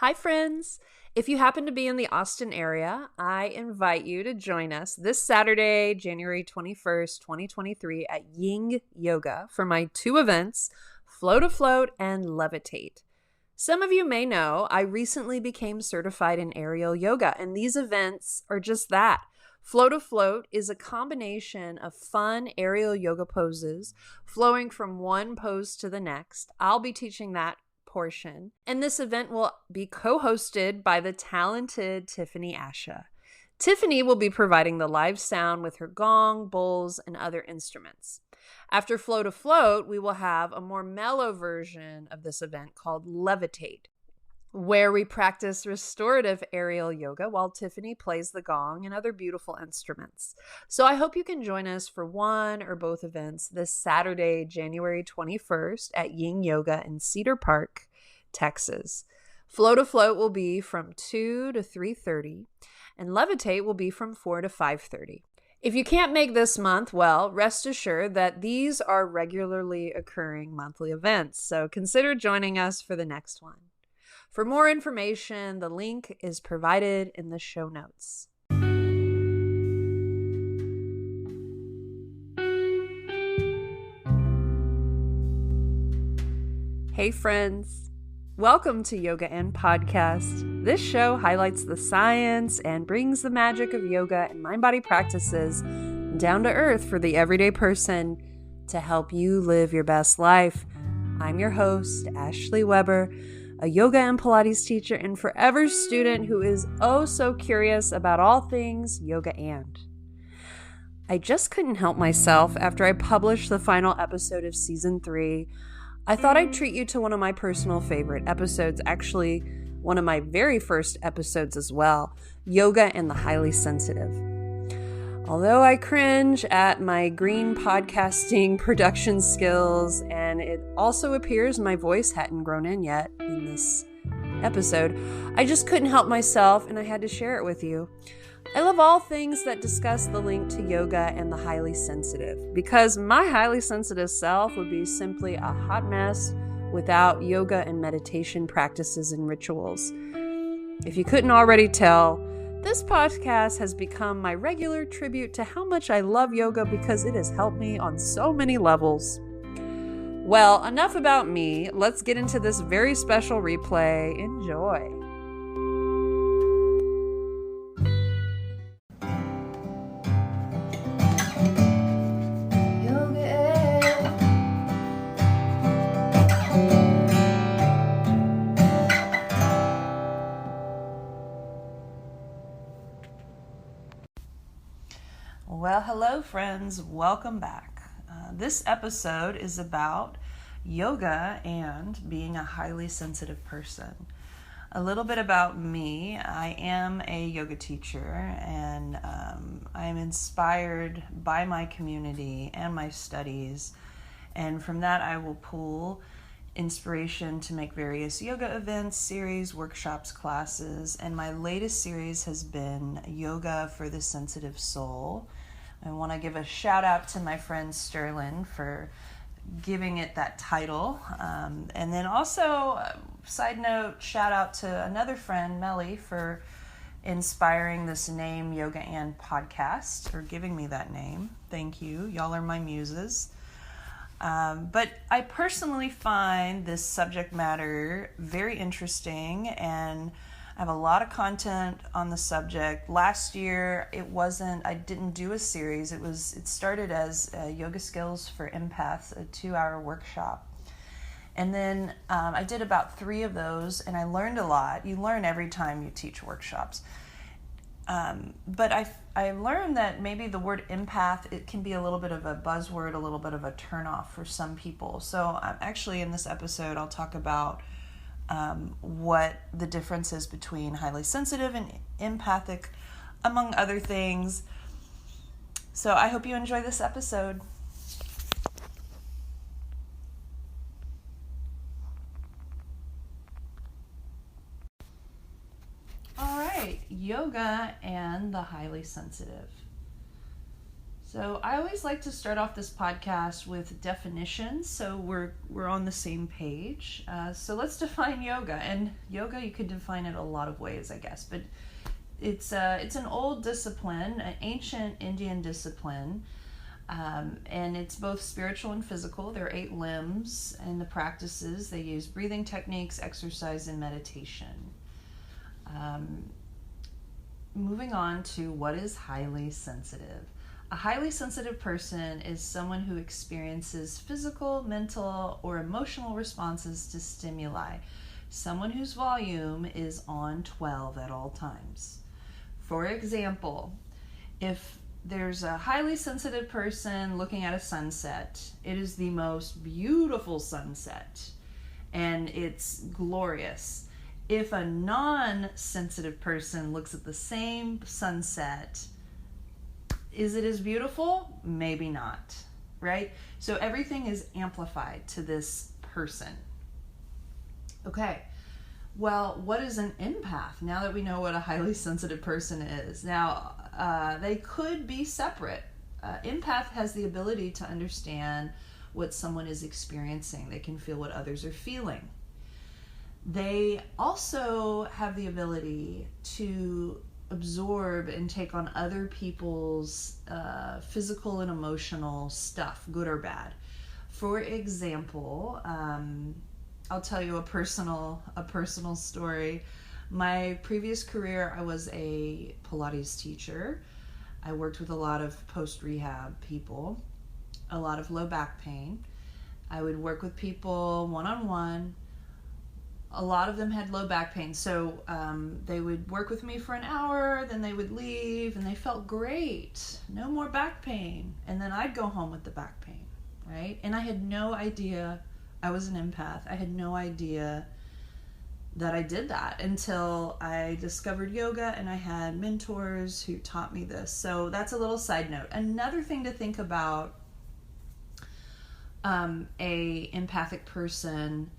Hi, friends. If you happen to be in the Austin area, I invite you to join us this Saturday, January 21st, 2023 at Ying Yoga for my two events, Flow to Float and Levitate. Some of you may know I recently became certified in aerial yoga, and these events are just that. Flow to Float is a combination of fun aerial yoga poses flowing from one pose to the next. I'll be teaching that portion, and this event will be co-hosted by the talented Tiffany Asha. Tiffany will be providing the live sound with her gong, bowls, and other instruments. After Flow to Float, we will have a more mellow version of this event called Levitate, where we practice restorative aerial yoga while Tiffany plays the gong and other beautiful instruments. So I hope you can join us for one or both events this Saturday, January 21st at Ying Yoga in Cedar Park, Texas. Flow to Float will be from 2 to 3:30, and Levitate will be from 4 to 5:30. If you can't make this month, well, rest assured that these are regularly occurring monthly events, so consider joining us for the next one. For more information, the link is provided in the show notes. Hey friends, welcome to Yoga and Podcast. This show highlights the science and brings the magic of yoga and mind-body practices down to earth for the everyday person to help you live your best life. I'm your host, Ashley Weber, a yoga and Pilates teacher and forever student who is oh so curious about all things yoga and. I just couldn't help myself after I published the final episode of season 3. I thought I'd treat you to one of my personal favorite episodes, actually one of my very first episodes as well, Yoga and the Highly Sensitive. Although I cringe at my green podcasting production skills, and it also appears my voice hadn't grown in yet in this episode, I just couldn't help myself and I had to share it with you. I love all things that discuss the link to yoga and the highly sensitive, because my highly sensitive self would be simply a hot mess without yoga and meditation practices and rituals. If you couldn't already tell, this podcast has become my regular tribute to how much I love yoga because it has helped me on so many levels. Well, enough about me. Let's get into this very special replay. Enjoy. Well, hello friends, welcome back. This episode is about yoga and being a highly sensitive person. A little bit about me. I am a yoga teacher and I'm inspired by my community and my studies, and from that I will pull inspiration to make various yoga events, series, workshops, classes, and my latest series has been Yoga for the Sensitive Soul. I want to give a shout out to my friend Sterling for giving it that title. And then also, side note, shout out to another friend, Melly, for inspiring this name, Yoga and Podcast, or giving me that name. Thank you. Y'all are my muses. But I personally find this subject matter very interesting, and I have a lot of content on the subject. Last year, I didn't do a series. It started as Yoga Skills for Empaths, a 2-hour workshop. And then I did about 3 of those, and I learned a lot. You learn every time you teach workshops. But I learned that maybe the word empath, it can be a little bit of a buzzword, a little bit of a turnoff for some people. So actually in this episode, I'll talk about what the difference is between highly sensitive and empathic, among other things. So I hope you enjoy this episode. All right, yoga and the highly sensitive. So I always like to start off this podcast with definitions, so we're on the same page. So let's define yoga. And yoga, you could define it a lot of ways, I guess, but it's an old discipline, an ancient Indian discipline, and it's both spiritual and physical. There are 8 limbs in the practices. They use breathing techniques, exercise, and meditation. Moving on to what is highly sensitive. A highly sensitive person is someone who experiences physical, mental, or emotional responses to stimuli. Someone whose volume is on 12 at all times. For example, if there's a highly sensitive person looking at a sunset, it is the most beautiful sunset, and it's glorious. If a non-sensitive person looks at the same sunset, is it as beautiful? Maybe not, right? So everything is amplified to this person. Okay, well, what is an empath? Now that we know what a highly sensitive person is. Now, they could be separate. Empath has the ability to understand what someone is experiencing. They can feel what others are feeling. They also have the ability to absorb and take on other people's physical and emotional stuff, good or bad. For example, I'll tell you a personal story. My previous career, I was a Pilates teacher. I worked with a lot of post-rehab people, a lot of low back pain. I would work with people one-on-one. A lot of them had low back pain, so they would work with me for an hour, then they would leave, and they felt great. No more back pain. And then I'd go home with the back pain, right? And I had no idea I was an empath. I had no idea that I did that until I discovered yoga, and I had mentors who taught me this. So that's a little side note. Another thing to think about a empathic person.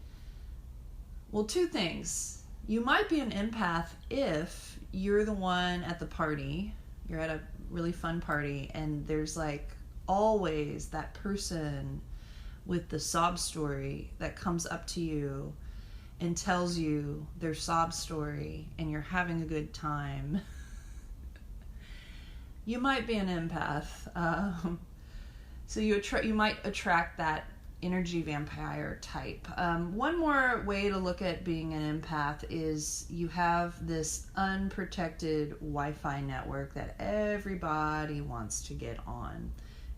Well, 2 things. You might be an empath if you're the one at the party, you're at a really fun party, and there's like always that person with the sob story that comes up to you and tells you their sob story, and you're having a good time. You might be an empath. So you might attract that energy vampire type. One more way to look at being an empath is you have this unprotected Wi-Fi network that everybody wants to get on,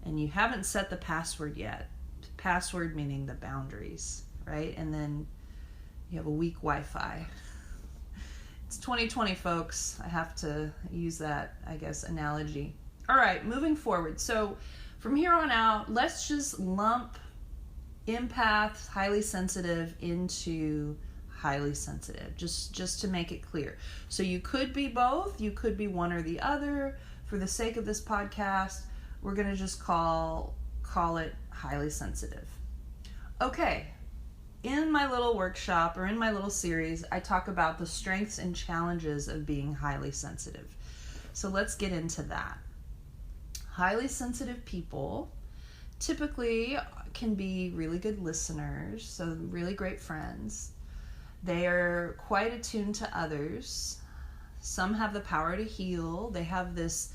and you haven't set the password yet. Password meaning the boundaries, right? And then you have a weak Wi-Fi. It's 2020, folks. I have to use that, I guess, analogy. All right, moving forward. So from here on out, let's just lump empath, highly sensitive, into highly sensitive, just to make it clear. So you could be both, you could be one or the other. For the sake of this podcast, we're going to just call it highly sensitive. Okay, in my little workshop or in my little series, I talk about the strengths and challenges of being highly sensitive. So let's get into that. Highly sensitive people typically can be really good listeners, so really great friends. They are quite attuned to others. Some have the power to heal. They have this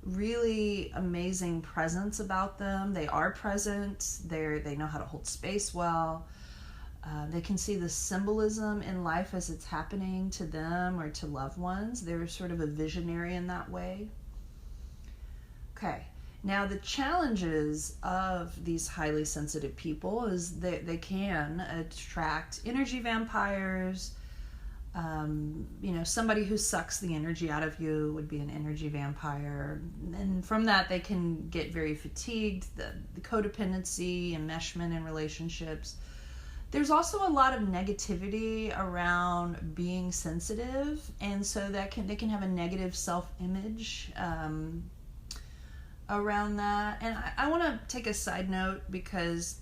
really amazing presence about them. They are present. They know how to hold space well. They can see the symbolism in life as it's happening to them or to loved ones. They're sort of a visionary in that way. Okay. Now, the challenges of these highly sensitive people is that they can attract energy vampires. Somebody who sucks the energy out of you would be an energy vampire. And from that, they can get very fatigued, the codependency, enmeshment in relationships. There's also a lot of negativity around being sensitive, and so they can have a negative self-image around that. And I want to take a side note because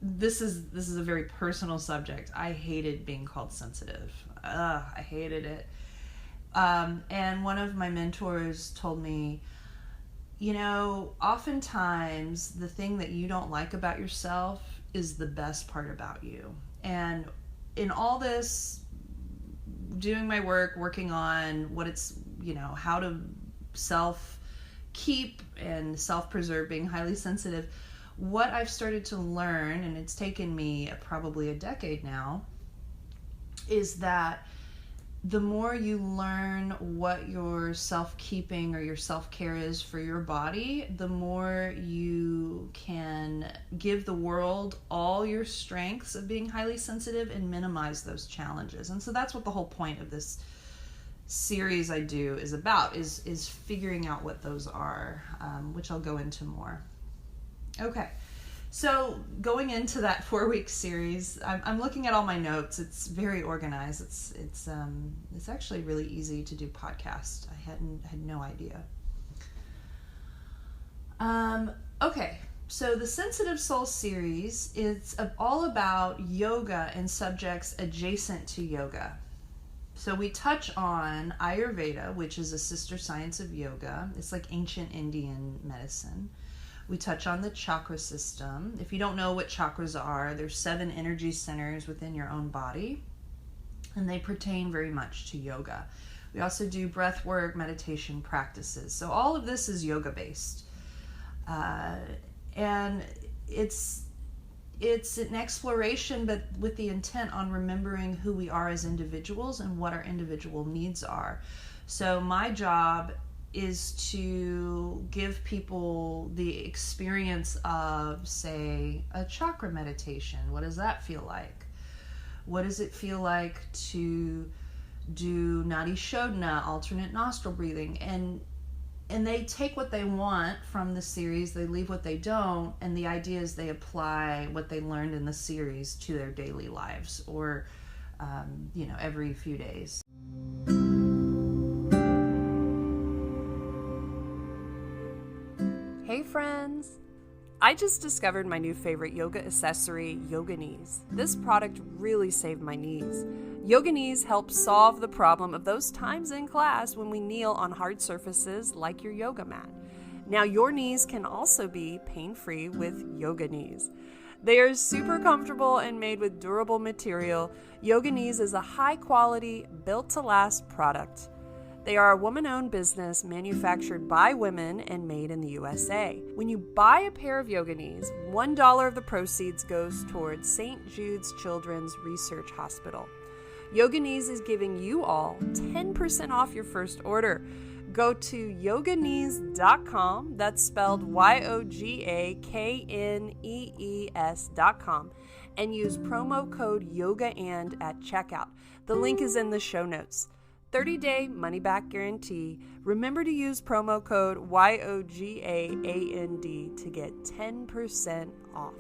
this is a very personal subject. I hated being called sensitive. I hated it. And one of my mentors told me, Oftentimes the thing that you don't like about yourself is the best part about you. And in all this, doing my work, working on what it's, how to self keep and self preserve, being highly sensitive, what I've started to learn, and it's taken me probably a decade now, is that the more you learn what your self-keeping or your self-care is for your body, the more you can give the world all your strengths of being highly sensitive and minimize those challenges. And so that's what the whole point of this series I do is about, is figuring out what those are, which I'll go into more. Okay. So going into that 4-week series, I'm looking at all my notes. It's very organized. It's actually really easy to do podcast. I had no idea. Okay, so the Sensitive Soul series is all about yoga and subjects adjacent to yoga. So we touch on Ayurveda, which is a sister science of yoga. It's like ancient Indian medicine. We touch on the chakra system. If you don't know what chakras are, there's 7 energy centers within your own body, and they pertain very much to yoga. We also do breath work, meditation practices. So all of this is yoga based. And it's an exploration, but with the intent on remembering who we are as individuals and what our individual needs are. So my job is to give people the experience of, say, a chakra meditation. What does that feel like? What does it feel like to do Nadi Shodhana, alternate nostril breathing? And they take what they want from the series, they leave what they don't, and the idea is they apply what they learned in the series to their daily lives, or every few days. Hey friends! I just discovered my new favorite yoga accessory, Yoga Knees. This product really saved my knees. Yoga Knees helps solve the problem of those times in class when we kneel on hard surfaces like your yoga mat. Now your knees can also be pain-free with Yoga Knees. They are super comfortable and made with durable material. Yoga Knees is a high-quality, built-to-last product. They are a woman-owned business manufactured by women and made in the USA. When you buy a pair of Yoga Knees, $1 of the proceeds goes towards St. Jude's Children's Research Hospital. Yoga Knees is giving you all 10% off your first order. Go to yogaknees.com, that's spelled YOGAKNEES.com, and use promo code YOGAAND at checkout. The link is in the show notes. 30-day money-back guarantee. Remember to use promo code YOGAAND to get 10% off.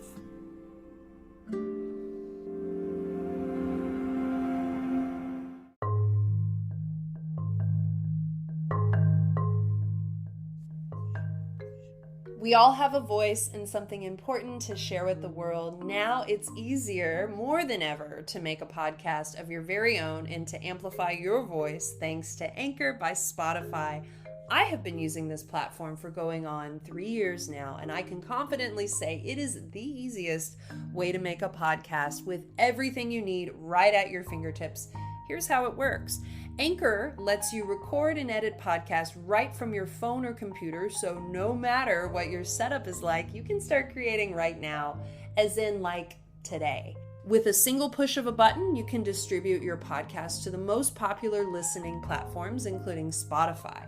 We all have a voice and something important to share with the world. Now it's easier, more than ever, to make a podcast of your very own and to amplify your voice thanks to Anchor by Spotify. I have been using this platform for going on 3 years now, and I can confidently say it is the easiest way to make a podcast with everything you need right at your fingertips. Here's how it works. Anchor lets you record and edit podcasts right from your phone or computer, so no matter what your setup is like, you can start creating right now, as in like today. With a single push of a button, you can distribute your podcast to the most popular listening platforms, including Spotify.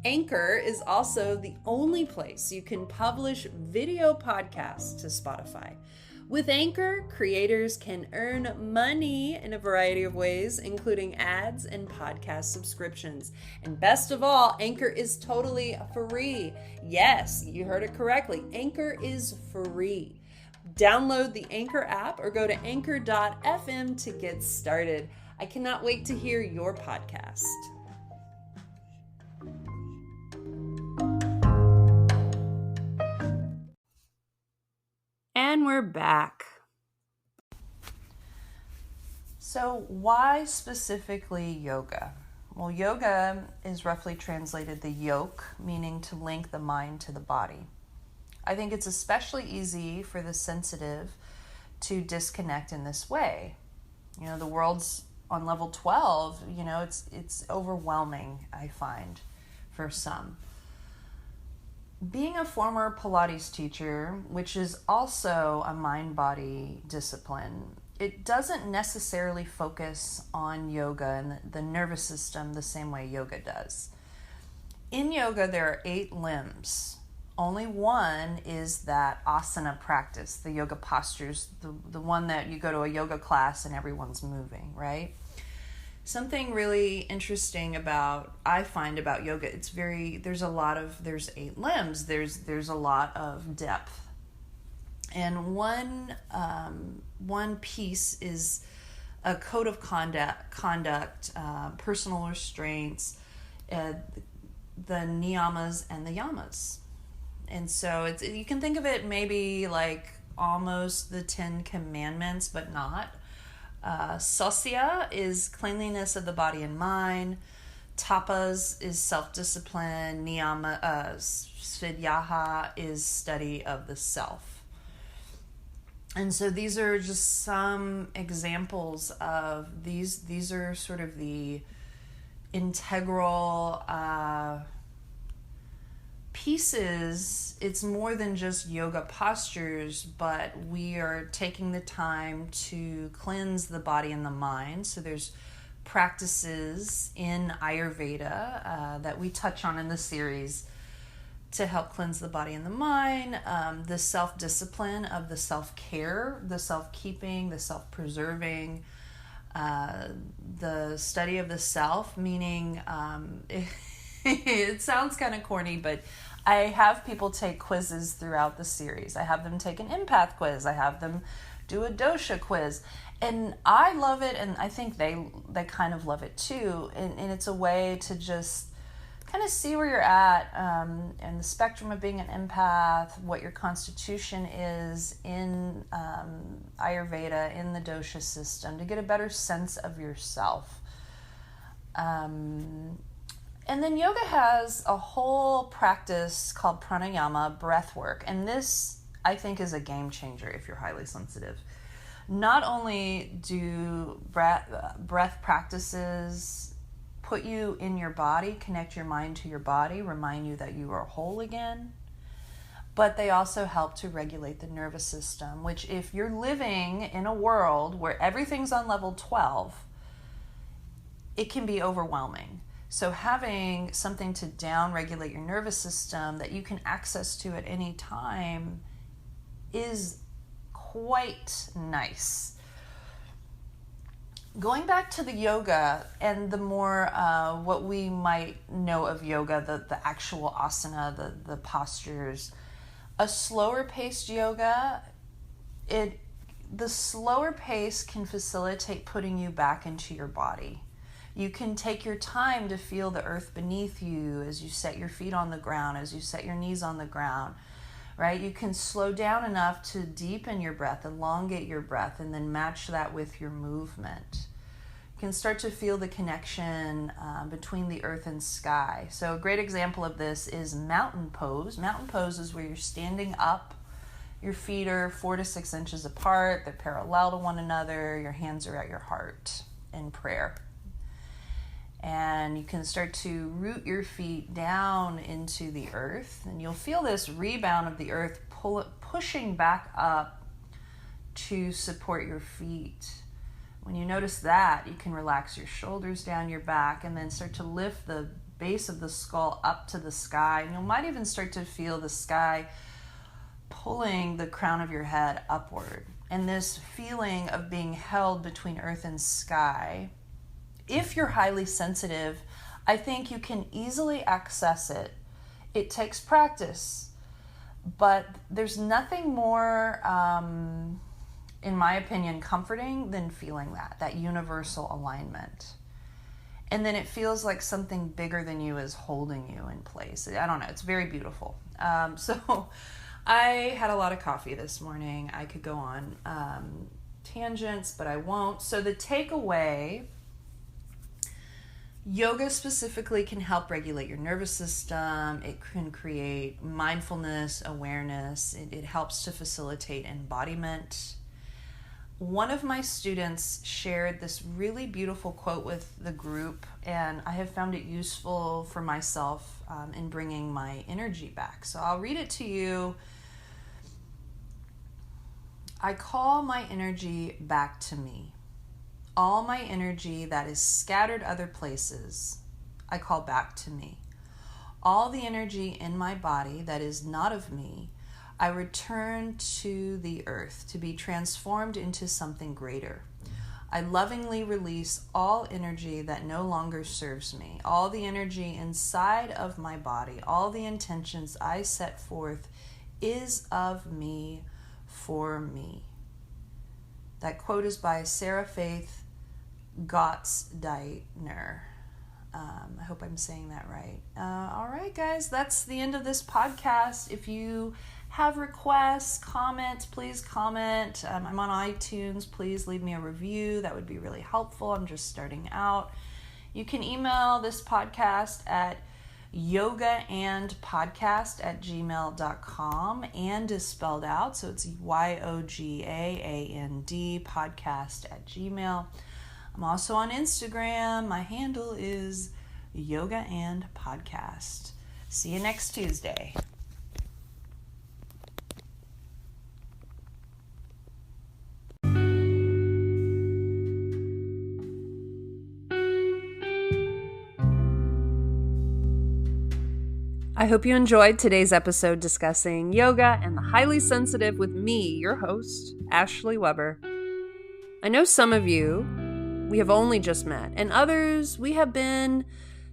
Anchor is also the only place you can publish video podcasts to Spotify. With Anchor, creators can earn money in a variety of ways, including ads and podcast subscriptions. And best of all, Anchor is totally free. Yes, you heard it correctly. Anchor is free. Download the Anchor app or go to anchor.fm to get started. I cannot wait to hear your podcast. And we're back. So why specifically yoga? Well, yoga is roughly translated the yoke, meaning to link the mind to the body. I think it's especially easy for the sensitive to disconnect in this way. The world's on level 12, it's overwhelming, I find, for some. Being a former Pilates teacher, which is also a mind-body discipline, it doesn't necessarily focus on yoga and the nervous system the same way yoga does. In yoga, there are 8 limbs. Only one is that asana practice, the yoga postures, the one that you go to a yoga class and everyone's moving, right? Something really interesting I find about yoga, there's 8 limbs, there's a lot of depth. And one piece is a code of conduct, personal restraints, the niyamas and the yamas. And so you can think of it maybe like almost the 10 Commandments, but not. Sasya is cleanliness of the body and mind. Tapas is self-discipline. Niyama, Svidyaha is study of the self. And so these are just some examples of these. These are sort of the integral pieces. It's more than just yoga postures, but we are taking the time to cleanse the body and the mind. So there's practices in Ayurveda that we touch on in the series to help cleanse the body and the mind, the self-discipline of the self-care, the self-keeping, the self-preserving, the study of the self, meaning it sounds kind of corny, but I have people take quizzes throughout the series. I have them take an empath quiz. I have them do a dosha quiz. And I love it, and I think they kind of love it too. And it's a way to just kind of see where you're at and the spectrum of being an empath, what your constitution is in Ayurveda, in the dosha system, to get a better sense of yourself. And then yoga has a whole practice called pranayama, breath work. And this, I think, is a game changer if you're highly sensitive. Not only do breath practices put you in your body, connect your mind to your body, remind you that you are whole again, but they also help to regulate the nervous system, which if you're living in a world where everything's on level 12, it can be overwhelming. So having something to down-regulate your nervous system that you can access to at any time is quite nice. Going back to the yoga and the more what we might know of yoga, the actual asana, the postures, a slower paced yoga, the slower pace can facilitate putting you back into your body. You can take your time to feel the earth beneath you as you set your feet on the ground, as you set your knees on the ground, right? You can slow down enough to deepen your breath, elongate your breath, and then match that with your movement. You can start to feel the connection between the earth and sky. So a great example of this is mountain pose. Mountain pose is where you're standing up. Your feet are 4 to 6 inches apart. They're parallel to one another. Your hands are at your heart in prayer. And you can start to root your feet down into the earth, and you'll feel this rebound of the earth pushing back up to support your feet. When you notice that, you can relax your shoulders down your back and then start to lift the base of the skull up to the sky. And you might even start to feel the sky pulling the crown of your head upward. And this feeling of being held between earth and sky, if you're highly sensitive, I think you can easily access it. It takes practice, but there's nothing more, in my opinion, comforting than feeling that universal alignment. And then it feels like something bigger than you is holding you in place. I don't know, it's very beautiful. So I had a lot of coffee this morning. I could go on tangents, but I won't. So the takeaway Yoga specifically can help regulate your nervous system. It can create mindfulness, awareness. It helps to facilitate embodiment. One of my students shared this really beautiful quote with the group, and I have found it useful for myself in bringing my energy back. So I'll read it to you. I call my energy back to me. All my energy that is scattered other places, I call back to me. All the energy in my body that is not of me, I return to the earth to be transformed into something greater. I lovingly release all energy that no longer serves me, all the energy inside of my body, all the intentions I set forth is of me for me. That quote is by Sarah Faith Gottsdeitner. I hope I'm saying that right. All right, guys, that's the end of this podcast. If you have requests, comments, please comment. I'm on iTunes. Please leave me a review. That would be really helpful. I'm just starting out. You can email this podcast at yogaandpodcast@gmail.com. And is spelled out, so it's YOGAAND podcast@gmail. I'm also on Instagram. My handle is Yoga and Podcast. See you next Tuesday. I hope you enjoyed today's episode discussing yoga and the highly sensitive with me, your host, Ashley Weber. I know some of you we have only just met, and others we have been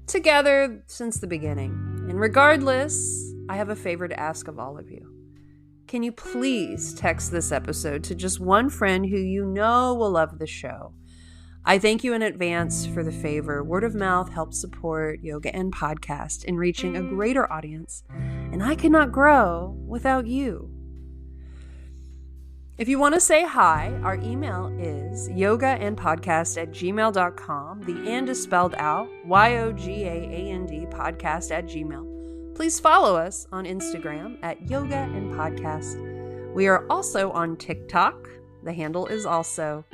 together since the beginning. And regardless, I have a favor to ask of all of you. Can you please text this episode to just one friend who you know will love the show? I thank you in advance for the favor. Word of mouth helps support Yoga and Podcast in reaching a greater audience, and I cannot grow without you. If you want to say hi, our email is yogaandpodcast@gmail.com. The and is spelled out, YOGAAND podcast@gmail. Please follow us on Instagram at Yoga and Podcast. We are also on TikTok. The handle is also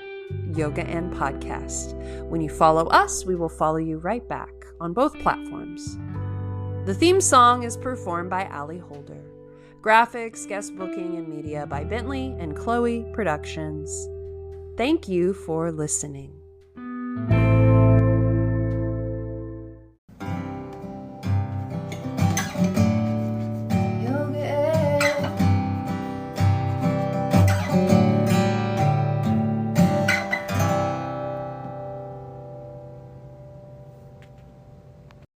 Yoga and Podcast. When you follow us, we will follow you right back on both platforms. The theme song is performed by Ali Holder. Graphics, guest booking, and media by Bentley and Chloe Productions. Thank you for listening.